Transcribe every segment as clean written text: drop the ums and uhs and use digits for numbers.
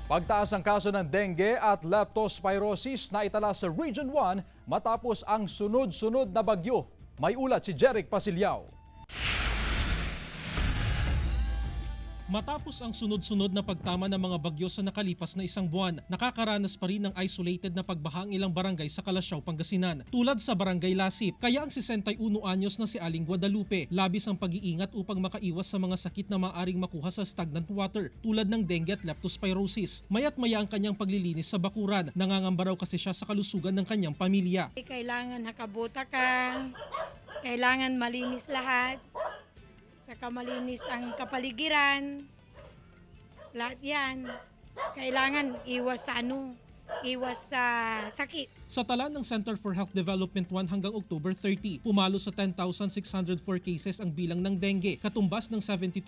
Pagtaas ang kaso ng dengue at leptospirosis na itala sa Region 1 matapos ang sunod-sunod na bagyo. May ulat si Jeric Pasilyao. Matapos ang sunod-sunod na pagtama ng mga bagyo sa nakalipas na isang buwan, nakakaranas pa rin ng isolated na pagbaha ang ilang barangay sa Calasiao, Pangasinan, tulad sa Barangay Lasip. Kaya ang 61 anyos na si Aling Guadalupe, labis ang pag-iingat upang makaiwas sa mga sakit na maaaring makuha sa stagnant water tulad ng dengue at leptospirosis. Mayat maya ang kanyang paglilinis sa bakuran, nangangamba raw kasi siya sa kalusugan ng kanyang pamilya. Kailangan nakabuta ka, kailangan malinis lahat. Saka malinis ang kapaligiran, lahat yan. Kailangan iwas sa sakit. Sa tala ng Center for Health Development 1 hanggang October 30, pumalo sa 10,604 cases ang bilang ng dengue, katumbas ng 72%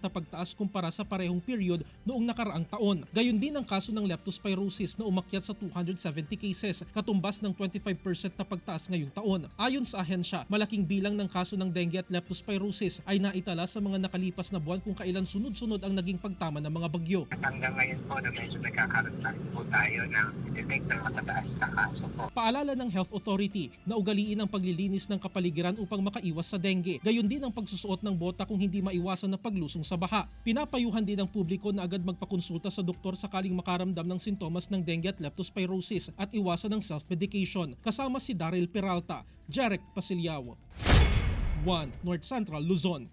na pagtaas kumpara sa parehong period noong nakaraang taon. Gayon din ang kaso ng leptospirosis na umakyat sa 270 cases, katumbas ng 25% na pagtaas ngayong taon. Ayon sa ahensya, malaking bilang ng kaso ng dengue at leptospirosis ay naitala sa mga nakalipas na buwan kung kailan sunod-sunod ang naging pagtama ng mga bagyo. Hanggang ngayon po na medyo nagkakaroon lang po tayo ng detect ng matataas na kaso po. Paalala ng Health Authority na ugaliin ang paglilinis ng kapaligiran upang makaiwas sa dengue. Gayon din ang pagsusuot ng bota kung hindi maiwasan na paglusong sa baha. Pinapayuhan din ng publiko na agad magpakonsulta sa doktor sakaling makaramdam ng sintomas ng dengue at leptospirosis at iwasan ng self-medication. Kasama si Daryl Peralta, Jeric Pasilyao, 1 North Central Luzon.